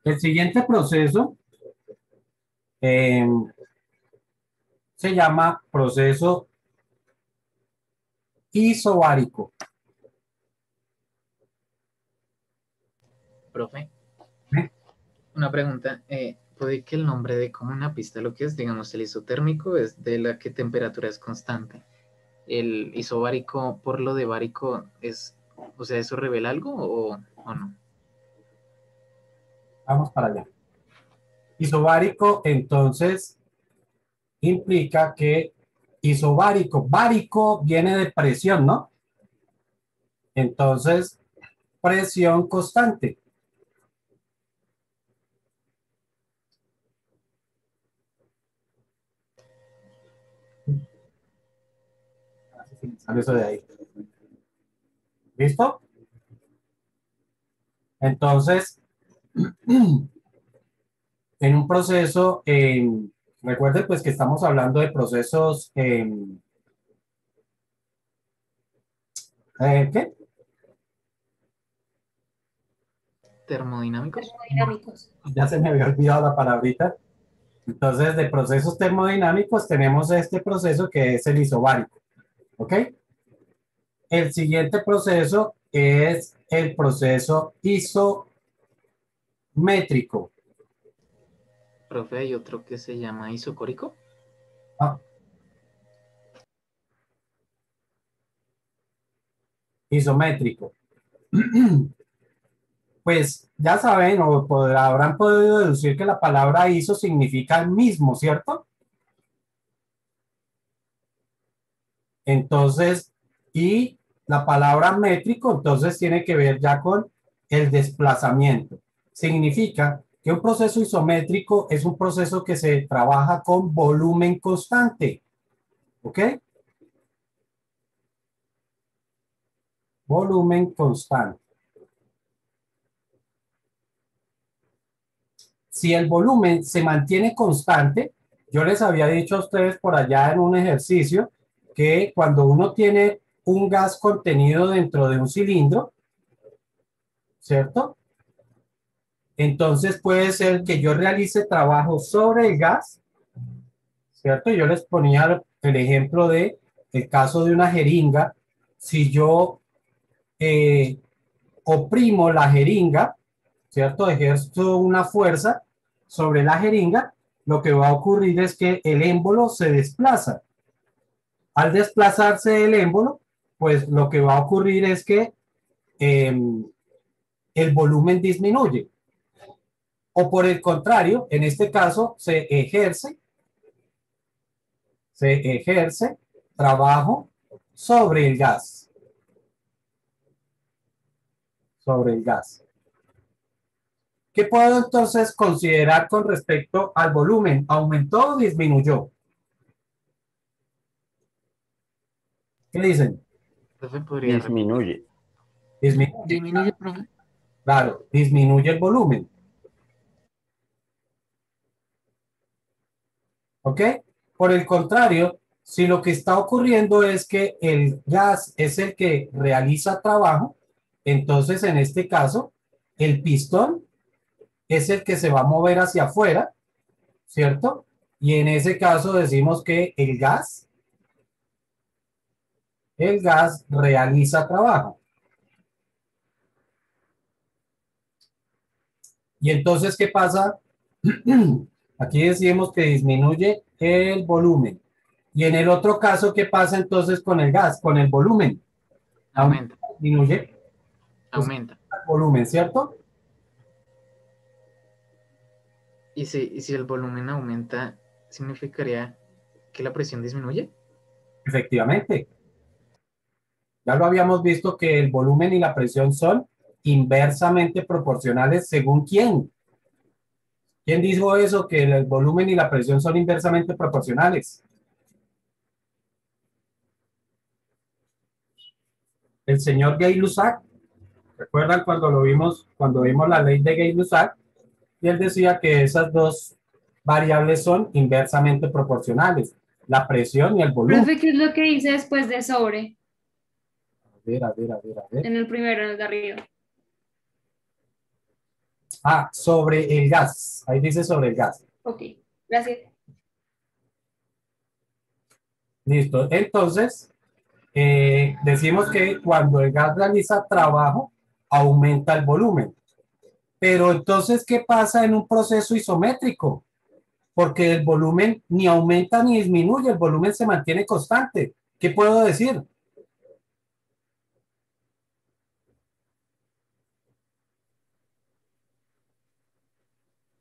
El siguiente proceso eh, se llama proceso isobárico. Profe, ¿Eh? una pregunta. ¿Puede que el nombre dé como una pista de lo que es? Digamos, el isotérmico es de la que temperatura es constante. El isobárico, por lo de bárico, es, o sea, ¿eso revela algo o no? Vamos para allá. Isobárico, entonces, implica que isobárico, bárico viene de presión, ¿no? Entonces, presión constante. Sale eso de ahí. ¿Listo? Entonces, en un proceso, recuerden pues que estamos hablando de procesos, ¿qué? ¿Termodinámicos? Termodinámicos. Ya se me había olvidado la palabrita. Entonces, de procesos termodinámicos tenemos este proceso que es el isobárico, ¿ok? El siguiente proceso es el proceso isométrico. Profe, hay otro que se llama isocórico. Ah, isométrico. Pues ya saben o habrán podido deducir que la palabra iso significa el mismo, ¿cierto? Entonces, y la palabra métrico, entonces tiene que ver ya con el desplazamiento. Significa que un proceso isométrico es un proceso que se trabaja con volumen constante. ¿Ok? Volumen constante. Si el volumen se mantiene constante, yo les había dicho a ustedes por allá en un ejercicio que cuando uno tiene un gas contenido dentro de un cilindro, ¿cierto? Entonces puede ser que yo realice trabajo sobre el gas, ¿cierto? Yo les ponía el ejemplo de el caso de una jeringa. Si yo eh, oprimo la jeringa, ¿cierto? Ejerzo una fuerza sobre la jeringa, lo que va a ocurrir es que el émbolo se desplaza. Al desplazarse el émbolo, pues lo que va a ocurrir es que eh, el volumen disminuye. O por el contrario, en este caso se ejerce trabajo sobre el gas. Sobre el gas. ¿Qué puedo entonces considerar con respecto al volumen? ¿Aumentó o disminuyó? ¿Qué dicen? Profe, ¿podría repetir? Disminuye. Disminuye. Disminuye, profe. Claro, disminuye el volumen. ¿Ok? Por el contrario, si lo que está ocurriendo es que el gas es el que realiza trabajo, entonces en este caso, el pistón es el que se va a mover hacia afuera, ¿cierto? Y en ese caso decimos que el gas realiza trabajo. Y entonces, ¿qué pasa? Aquí decimos que disminuye el volumen. Y en el otro caso, ¿qué pasa entonces con el gas? Con el volumen. Aumenta, Disminuye aumenta. el volumen, ¿cierto? Y si el volumen aumenta, ¿significaría que la presión disminuye? Efectivamente. Ya lo habíamos visto que el volumen y la presión son inversamente proporcionales según quién. ¿Quién dijo eso? Que el volumen y la presión son inversamente proporcionales. El señor Gay-Lussac. ¿Recuerdan cuando lo vimos, cuando vimos la ley de Gay-Lussac? Y él decía que esas dos variables son inversamente proporcionales, la presión y el volumen. Profe, ¿qué es lo que dice después de sobre? A ver, a ver, a ver, a ver. En el primero, en el de arriba. Ah, sobre el gas. Ahí dice sobre el gas. Ok, gracias. Listo. Entonces, decimos que cuando el gas realiza trabajo, aumenta el volumen. Pero entonces, ¿qué pasa en un proceso isométrico? Porque el volumen ni aumenta ni disminuye, el volumen se mantiene constante. ¿Qué puedo decir?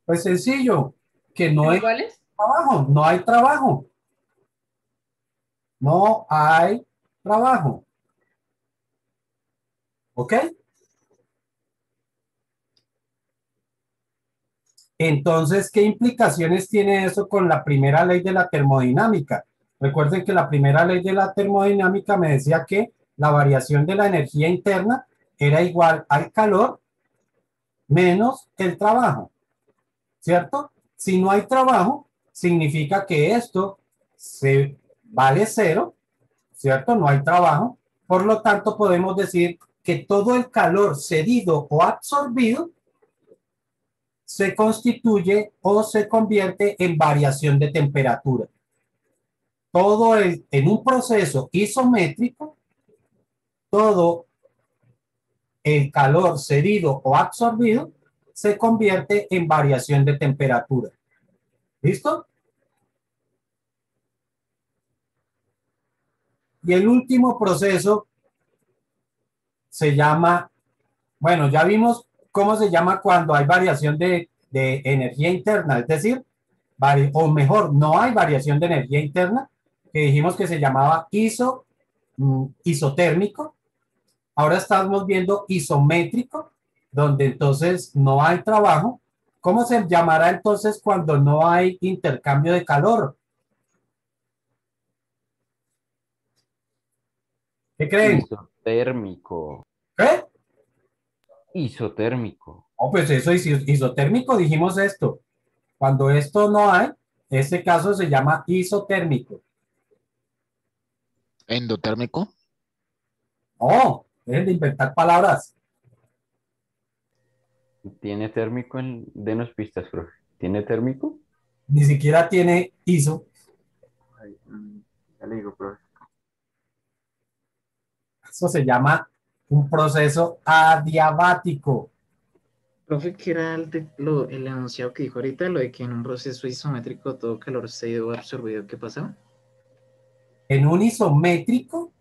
Pues sencillo, que no ¿Están hay iguales? trabajo, no hay trabajo, no hay trabajo. ¿Ok? Entonces, ¿qué implicaciones tiene eso con la primera ley de la termodinámica? Recuerden que la primera ley de la termodinámica me decía que la variación de la energía interna era igual al calor menos el trabajo, ¿cierto? Si no hay trabajo, significa que esto se vale cero, ¿cierto? No hay trabajo. Por lo tanto, podemos decir que todo el calor cedido o absorbido se constituye o se convierte en variación de temperatura. En un proceso isométrico, todo el calor cedido o absorbido se convierte en variación de temperatura. ¿Listo? Y el último proceso se llama, bueno, ya vimos cómo se llama cuando hay variación de energía interna, es decir, o mejor, no hay variación de energía interna, que dijimos que se llamaba isotérmico. Ahora estamos viendo isométrico, donde entonces no hay trabajo. ¿Cómo se llamará entonces cuando no hay intercambio de calor? ¿Qué creen? Isotérmico. ¿Qué? Isotérmico. Oh, pues eso es isotérmico, dijimos esto. Cuando esto no hay, ese caso se llama isotérmico. Endotérmico. Oh, dejen de inventar palabras. ¿Tiene térmico denos pistas, profe? ¿Tiene térmico? Ni siquiera tiene iso. Ay, ya le digo, profe. Eso se llama un proceso adiabático. Profe, ¿qué era el enunciado que dijo ahorita, lo de que en un proceso isométrico todo calor cedido o absorbido, ¿qué pasaba? En un isométrico,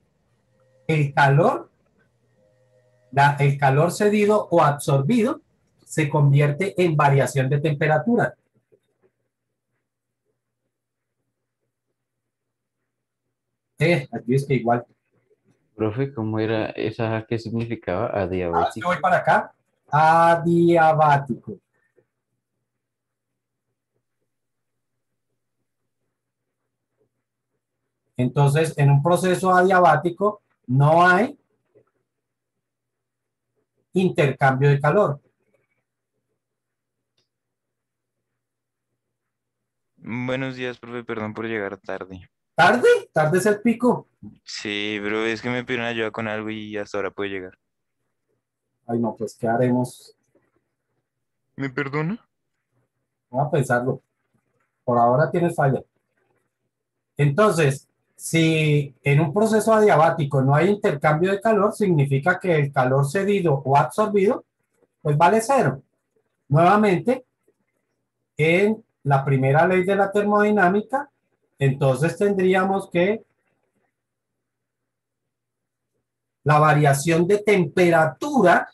el calor, el calor cedido o absorbido se convierte en variación de temperatura. Aquí es que igual. Profe, ¿cómo era esa? ¿Qué significaba? Es que voy Adiabético. para acá. Adiabático. Entonces, en un proceso adiabático no hay intercambio de calor. Buenos días, profe, perdón por llegar tarde. ¿Tarde? ¿Tarde es el pico? Sí, pero es que me pidieron ayuda con algo y hasta ahora puede llegar. Ay, no, pues, ¿qué haremos? ¿Me perdona? Voy a pensarlo. Por ahora tienes falla. Entonces, si en un proceso adiabático no hay intercambio de calor, significa que el calor cedido o absorbido, pues vale cero. Nuevamente, en la primera ley de la termodinámica, entonces tendríamos que la variación de temperatura,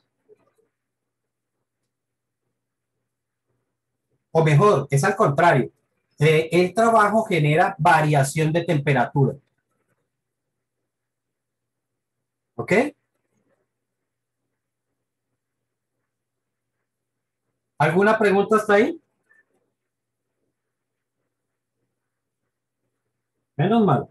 o mejor, es al contrario, el trabajo genera variación de temperatura. ¿Ok? ¿Alguna pregunta hasta ahí? Menos mal.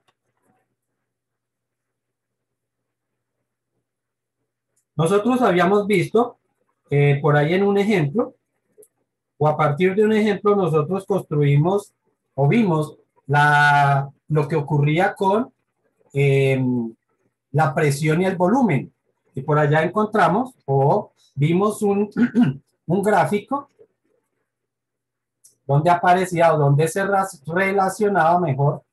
Nosotros habíamos visto por ahí en un ejemplo, o a partir de un ejemplo, nosotros construimos o vimos lo que ocurría con eh, la presión y el volumen. Y por allá encontramos o vimos un gráfico donde aparecía o donde se relacionaba mejor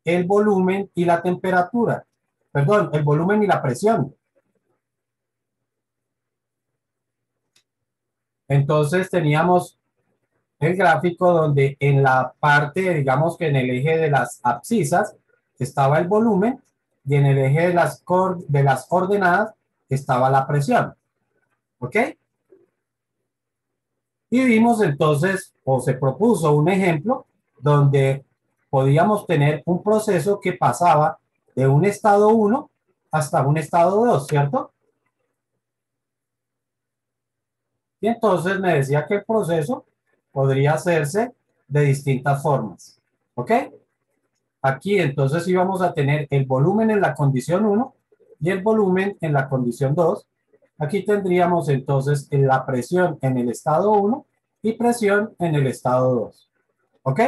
el volumen y la temperatura. Perdón, el volumen y la presión. Entonces teníamos el gráfico donde en la parte, digamos que en el eje de las abscisas estaba el volumen y en el eje de las coordenadas estaba la presión. ¿Ok? Y vimos entonces, o se propuso un ejemplo donde podíamos tener un proceso que pasaba de un estado 1 hasta un estado 2, ¿cierto? Y entonces me decía que el proceso podría hacerse de distintas formas. ¿Ok? Aquí entonces íbamos a tener el volumen en la condición 1 y el volumen en la condición 2. Aquí tendríamos entonces la presión en el estado 1 y presión en el estado 2. ¿Ok?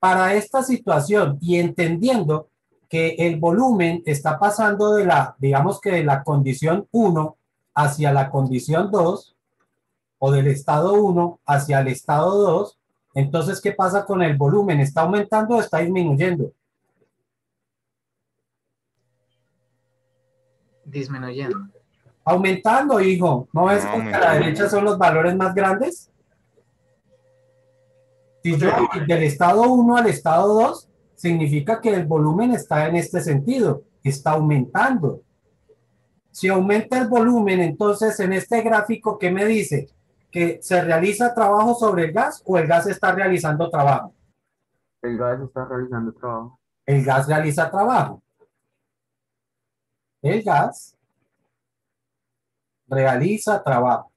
Para esta situación y entendiendo que el volumen está pasando de la, digamos que de la condición 1 hacia la condición 2 o del estado 1 hacia el estado 2, entonces, ¿qué pasa con el volumen? ¿Está aumentando o está disminuyendo? Disminuyendo. Aumentando, hijo. ¿No ves No, que a la derecha son los valores más grandes? Si yo voy del estado 1 al estado 2, significa que el volumen está en este sentido, está aumentando. Si aumenta el volumen, entonces en este gráfico, ¿qué me dice? ¿Que se realiza trabajo sobre el gas o el gas está realizando trabajo? El gas está realizando trabajo. El gas realiza trabajo. El gas realiza trabajo.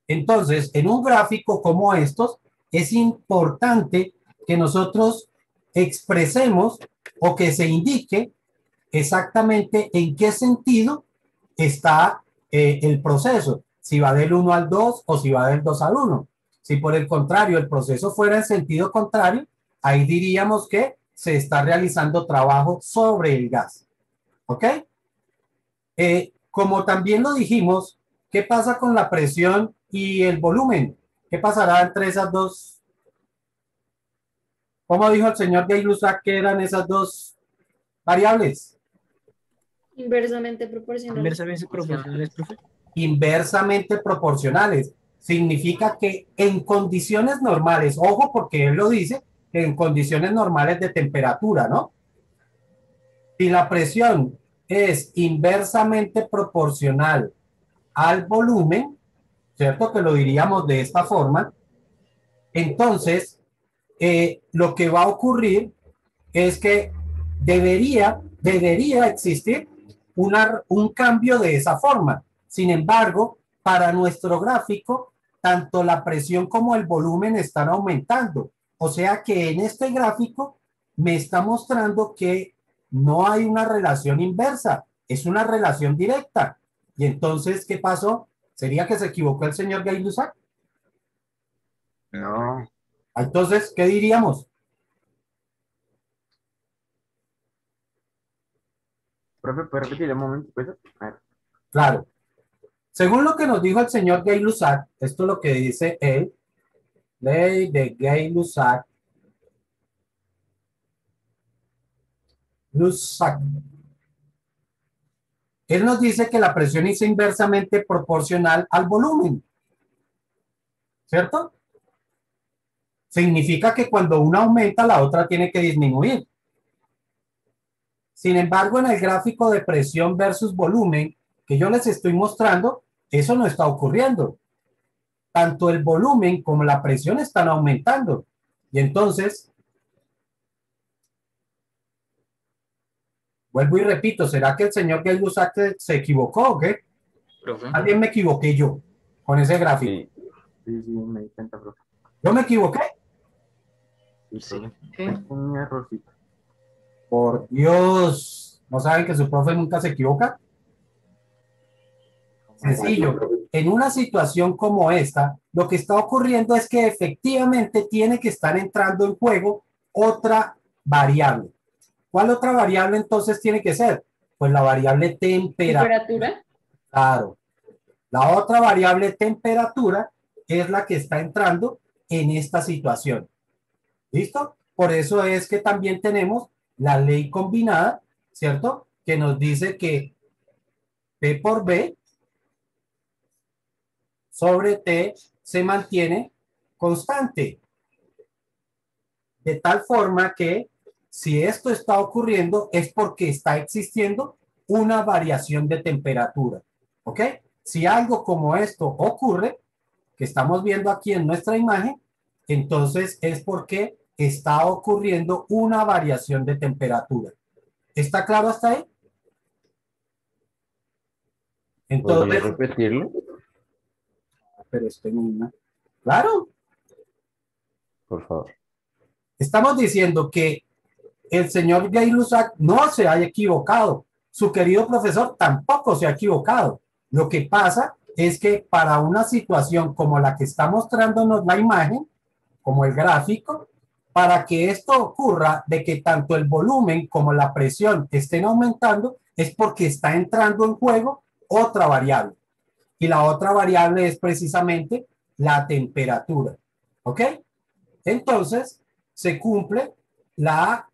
Entonces, en un gráfico como estos, es importante que nosotros expresemos o que se indique exactamente en qué sentido está el proceso, si va del 1 al 2 o si va del 2 al 1. Si por el contrario el proceso fuera en sentido contrario, ahí diríamos que se está realizando trabajo sobre el gas. ¿Ok? Como también lo dijimos, ¿qué pasa con la presión y el volumen? ¿Qué pasará entre esas dos? ¿Cómo dijo el señor Gay-Lussac que eran esas dos variables? Inversamente proporcional. Inversamente proporcionales, profe. Inversamente proporcionales. Significa que en condiciones normales, ojo porque él lo dice, en condiciones normales de temperatura, ¿no? Si la presión es inversamente proporcional al volumen, ¿cierto? Que lo diríamos de esta forma, entonces lo que va a ocurrir es que debería existir un cambio de esa forma. Sin embargo, para nuestro gráfico, tanto la presión como el volumen están aumentando. O sea que en este gráfico me está mostrando que no hay una relación inversa, es una relación directa. Y entonces, ¿qué pasó? ¿Sería que se equivocó el señor Gay-Lussac? No, Entonces, ¿qué diríamos? profe, ¿puede repetir un momento? Pues, a ver. Claro. Según lo que nos dijo el señor Gay-Lussac, esto es lo que dice él, ley de Gay-Lussac, él nos dice que la presión es inversamente proporcional al volumen, ¿cierto? Significa que cuando una aumenta, la otra tiene que disminuir. Sin embargo, en el gráfico de presión versus volumen que yo les estoy mostrando, eso no está ocurriendo. Tanto el volumen como la presión están aumentando. Y entonces, vuelvo y repito, ¿será que el señor Gay-Lussac se equivocó o qué? Profe. También me equivoqué yo con ese gráfico. Sí, Sí, me di cuenta, profe. ¿Yo me equivoqué? Sí, Sí. profe. Un errorcito. Por Dios. ¿No saben que su profe nunca se equivoca? Sencillo. En una situación como esta, lo que está ocurriendo es que efectivamente tiene que estar entrando en juego otra variable. ¿Cuál otra variable entonces tiene que ser? Pues la variable temperatura. Temperatura. Claro. La otra variable temperatura es la que está entrando en esta situación. ¿Listo? Por eso es que también tenemos la ley combinada, ¿cierto? Que nos dice que P por B sobre T se mantiene constante. De tal forma que si esto está ocurriendo es porque está existiendo una variación de temperatura. ¿Ok? Si algo como esto ocurre, que estamos viendo aquí en nuestra imagen, entonces es porque está ocurriendo una variación de temperatura. ¿Está claro hasta ahí? ¿Podría Entonces, repetirlo, pero este no. Claro, por favor? estamos diciendo que el señor Gay-Lussac no se haya equivocado. Su querido profesor tampoco se ha equivocado. Lo que pasa es que para una situación como la que está mostrándonos la imagen, como el gráfico, para que esto ocurra, de que tanto el volumen como la presión estén aumentando, es porque está entrando en juego otra variable. Y la otra variable es precisamente la temperatura. ¿Ok? Entonces, se cumple la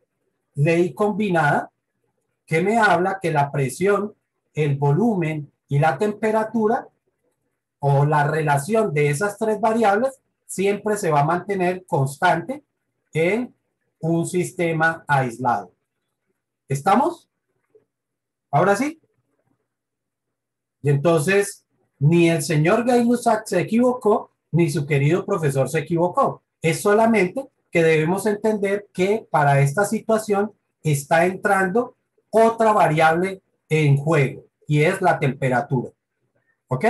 ley combinada que me habla que la presión, el volumen y la temperatura o la relación de esas tres variables siempre se va a mantener constante en un sistema aislado. ¿Estamos? Ahora sí. Y entonces, ni el señor Gay-Lussac se equivocó, ni su querido profesor se equivocó. Es solamente que debemos entender que para esta situación está entrando otra variable en juego y es la temperatura. ¿Ok?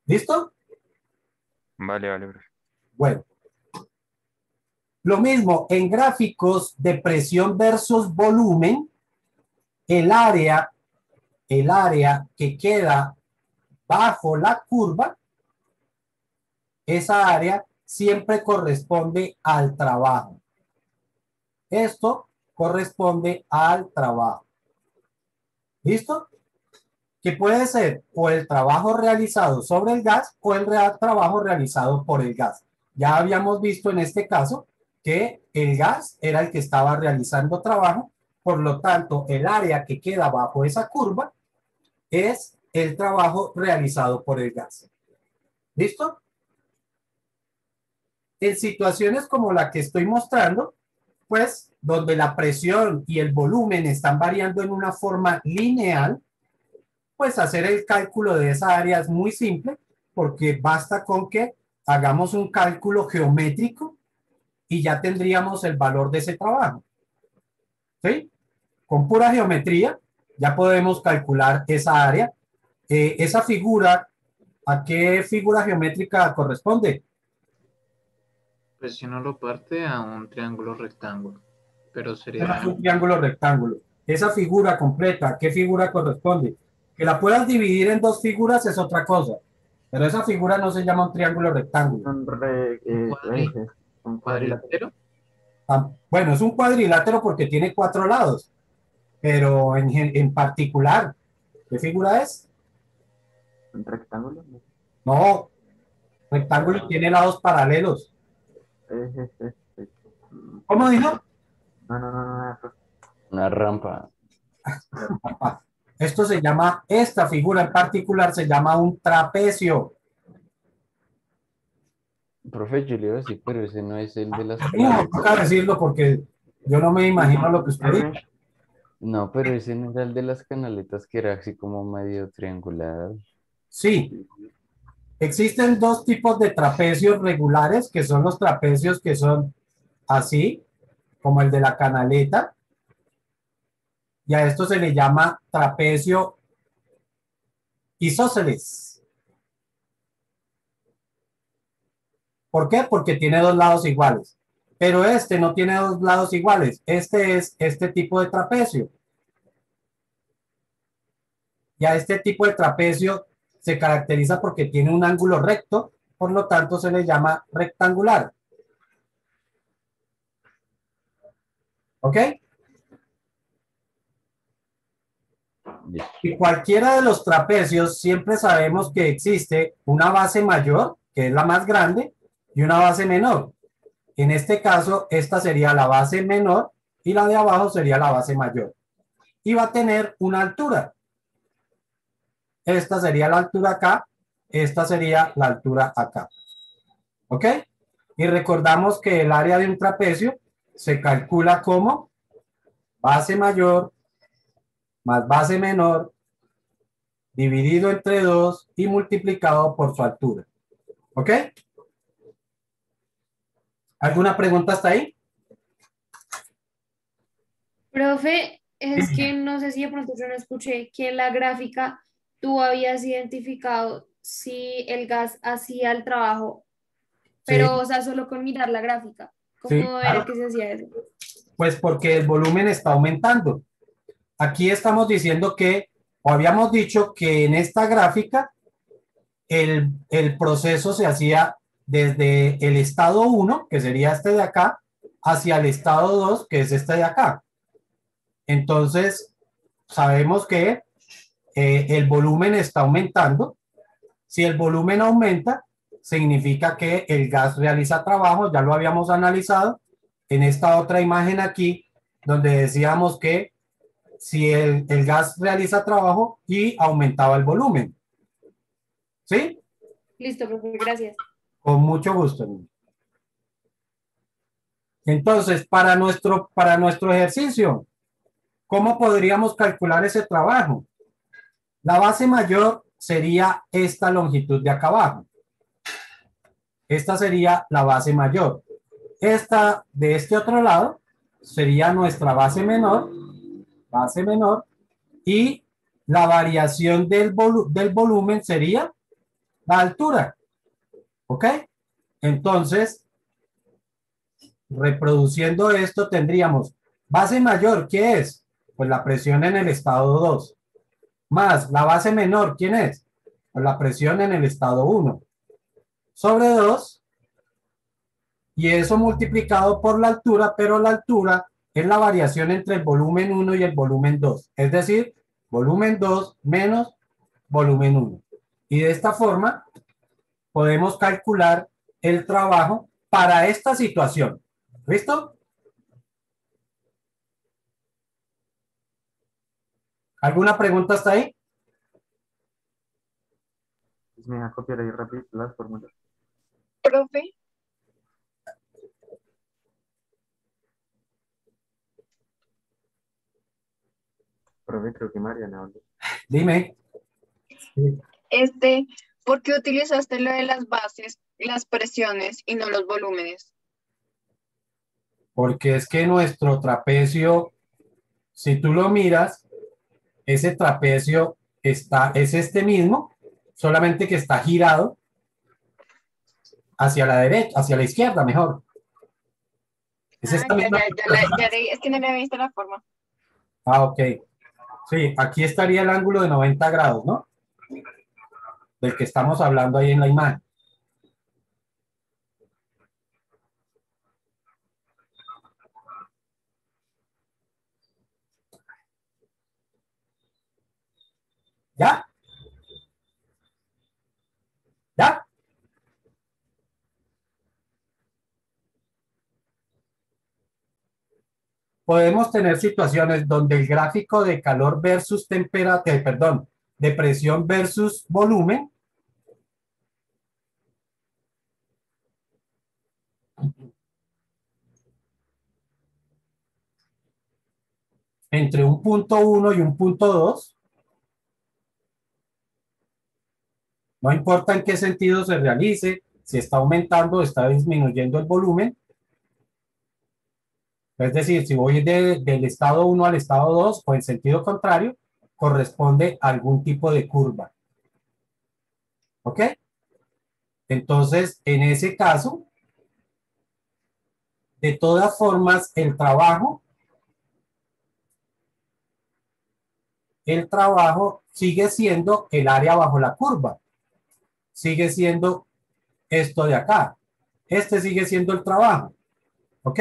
¿Listo? Vale, vale, profe. Bueno. Lo mismo en gráficos de presión versus volumen, el área que queda bajo la curva, esa área siempre corresponde al trabajo. Esto corresponde al trabajo. ¿Listo? Que puede ser o el trabajo realizado sobre el gas o el trabajo realizado por el gas. Ya habíamos visto en este caso que el gas era el que estaba realizando trabajo, por lo tanto, el área que queda bajo esa curva es el trabajo realizado por el gas. ¿Listo? En situaciones como la que estoy mostrando, pues, donde la presión y el volumen están variando en una forma lineal, pues hacer el cálculo de esa área es muy simple, porque basta con que hagamos un cálculo geométrico y ya tendríamos el valor de ese trabajo. ¿Sí? Con pura geometría ya podemos calcular esa área. Esa figura, ¿a qué figura geométrica corresponde? Pues si uno lo parte a un triángulo rectángulo, pero Es sería un triángulo rectángulo. Esa figura completa, ¿a qué figura corresponde? Que la puedas dividir en dos figuras es otra cosa, pero esa figura no se llama un triángulo rectángulo. Un cuadrilátero. cuadrilátero. Bueno, es un cuadrilátero porque tiene 4 lados, pero en particular, ¿qué figura es? Un rectángulo. No, rectángulo tiene lados paralelos. Es- ¿Cómo dijo? no, profe. Una rampa. Esto se llama, esta figura en particular se llama un trapecio. Profe, yo le iba a decir, pero ese no es el de las No, canaletas. toca decirlo porque yo no me imagino lo que usted dice. Profe, No, pero ese no era el de las canaletas que era así como medio triangular. Sí, existen dos tipos de trapecios regulares, que son los trapecios que son así, como el de la canaleta, y a esto se le llama trapecio isósceles. ¿Por qué? Porque tiene dos lados iguales. Pero este no tiene dos lados iguales. Este es este tipo de trapecio. Y a este tipo de trapecio se caracteriza porque tiene un ángulo recto, por lo tanto se le llama rectangular. ¿Ok? Listo. Y cualquiera de los trapecios siempre sabemos que existe una base mayor, que es la más grande, y una base menor. En este caso, esta sería la base menor y la de abajo sería la base mayor. Y va a tener una altura. Esta sería la altura acá, esta sería la altura acá. ¿Ok? Y recordamos que el área de un trapecio se calcula como base mayor más base menor dividido entre 2 y multiplicado por su altura. ¿Ok? ¿Alguna pregunta hasta ahí? Profe, es que no sé si de pronto yo no escuché que en la gráfica tú habías identificado si el gas hacía el trabajo, pero, Sí, o sea, solo con mirar la gráfica. sí, ¿Cómo era claro. que se hacía eso? Pues porque el volumen está aumentando. Aquí estamos diciendo que, o habíamos dicho que en esta gráfica el proceso se hacía desde el estado 1, que sería este de acá, hacia el estado 2, que es este de acá. Entonces, sabemos que el volumen está aumentando. Si el volumen aumenta, significa que el gas realiza trabajo, ya lo habíamos analizado en esta otra imagen aquí, donde decíamos que si el gas realiza trabajo y aumentaba el volumen. ¿Sí? Listo, profe, gracias. Con mucho gusto. Entonces, para nuestro ejercicio, ¿cómo podríamos calcular ese trabajo? La base mayor sería esta longitud de acá abajo. Esta sería la base mayor. Esta de este otro lado sería nuestra base menor, y la variación del volumen sería la altura. ¿Ok? Entonces, reproduciendo esto, tendríamos base mayor, ¿qué es? Pues la presión en el estado 2, más la base menor, ¿quién es? Pues la presión en el estado 1, sobre 2, y eso multiplicado por la altura, pero la altura es la variación entre el volumen 1 y el volumen 2, es decir, volumen 2 menos volumen 1. Y de esta forma podemos calcular el trabajo para esta situación. ¿Listo? ¿Alguna pregunta hasta ahí? Pues me voy a copiar ahí rápido las fórmulas. Profe, Profe, creo que Mariana habló. Dime. este, ¿por qué utilizaste lo de las bases, las presiones y no los volúmenes? Porque es que nuestro trapecio, si tú lo miras, ese trapecio es este mismo, solamente que está girado hacia la derecha, hacia la izquierda, mejor. Es Ah, esta ya, misma. ya, ya leí, es que no le había visto la forma. Ah, ok. Sí, aquí estaría el ángulo de 90 grados, ¿no? Del que estamos hablando ahí en la imagen. ¿Ya? ¿Ya? Podemos tener situaciones donde el gráfico de calor versus temperatura, perdón, de presión versus volumen entre un punto 1 y un punto 2, no importa en qué sentido se realice, si está aumentando o está disminuyendo el volumen. Es decir, si voy del estado 1 al estado 2 o en sentido contrario, corresponde a algún tipo de curva. ¿Ok? Entonces, en ese caso, de todas formas, el trabajo sigue siendo el área bajo la curva. Sigue siendo esto de acá. Este sigue siendo el trabajo. ¿Ok?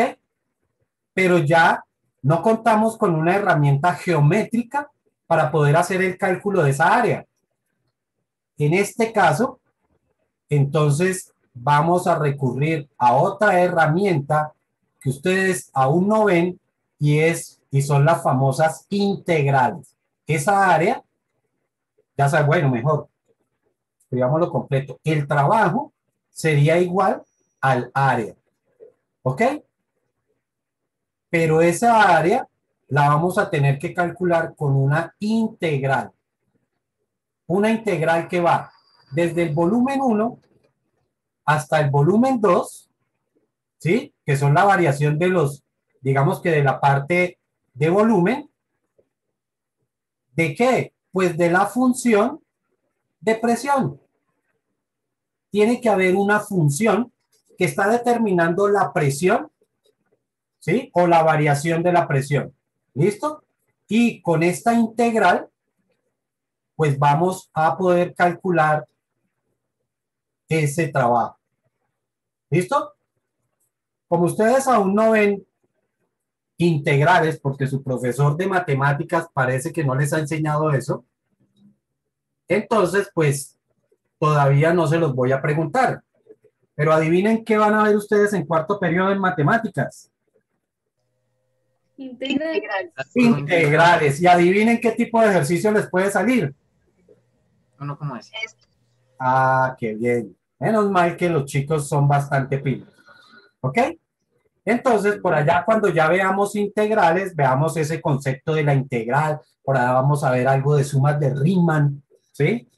Pero ya no contamos con una herramienta geométrica para poder hacer el cálculo de esa área. En este caso, entonces vamos a recurrir a otra herramienta que ustedes aún no ven y son las famosas integrales. Esa área, ya saben, bueno, mejor, escribámoslo completo. El trabajo sería igual al área, ¿ok? Pero esa área la vamos a tener que calcular con una integral. Una integral que va desde el volumen 1 hasta el volumen 2, ¿sí? Que son la variación de los, digamos que de la parte de volumen. ¿De qué? Pues de la función de presión. Tiene que haber una función que está determinando la presión, ¿sí? O la variación de la presión. ¿Listo? Y con esta integral, pues vamos a poder calcular ese trabajo. ¿Listo? Como ustedes aún no ven integrales, porque su profesor de matemáticas parece que no les ha enseñado eso, entonces, pues, todavía no se los voy a preguntar. Pero adivinen qué van a ver ustedes en cuarto periodo en matemáticas. Integral. Integrales. Y adivinen qué tipo de ejercicio les puede salir. Uno como ese. Ah, qué bien. Menos mal que los chicos son bastante pilos. ¿Ok? Entonces, por allá cuando ya veamos integrales, veamos ese concepto de la integral. Por allá vamos a ver algo de sumas de Riemann, ¿sí?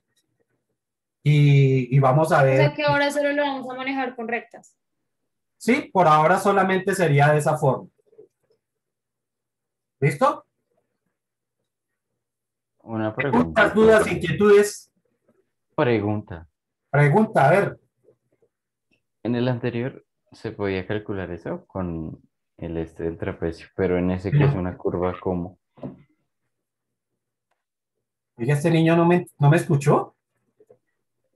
Y vamos a O ver, sea que ahora solo lo vamos a manejar con rectas. sí, por ahora solamente sería de esa forma. ¿Listo? Una Preguntas, pregunta. dudas, inquietudes. Pregunta. Pregunta, a ver. En el anterior se podía calcular eso con el este del trapecio, pero en ese que es No. una curva, ¿cómo? Oiga, este niño no me escuchó.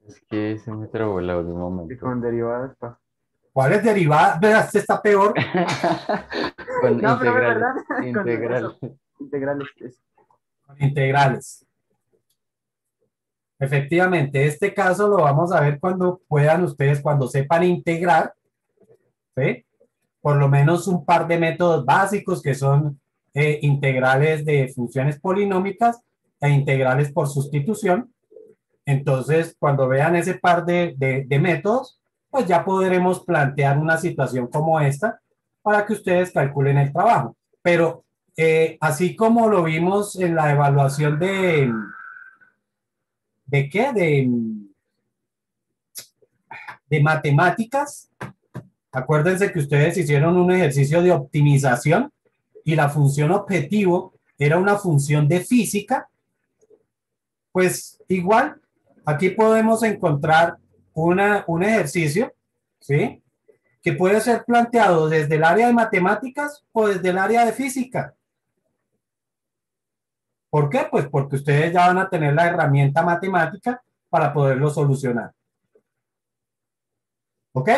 Es que se me trabó el audio un Y momento. con derivadas, pa. ¿Cuál es derivada? Vea, este está peor. Con No, pero es integrales. verdad. Con Integrales. eso. Integrales. Con integrales. Efectivamente, este caso lo vamos a ver cuando puedan ustedes, cuando sepan integrar, ¿sí? Por lo menos un par de métodos básicos que son integrales de funciones polinómicas e integrales por sustitución. Entonces, cuando vean ese par de métodos, pues ya podremos plantear una situación como esta para que ustedes calculen el trabajo. Pero así como lo vimos en la evaluación ¿de qué? De matemáticas, acuérdense que ustedes hicieron un ejercicio de optimización y la función objetivo era una función de física, pues igual, aquí podemos encontrar un ejercicio, ¿sí? Que puede ser planteado desde el área de matemáticas o desde el área de física. ¿Por qué? Pues porque ustedes ya van a tener la herramienta matemática para poderlo solucionar. ¿Ok?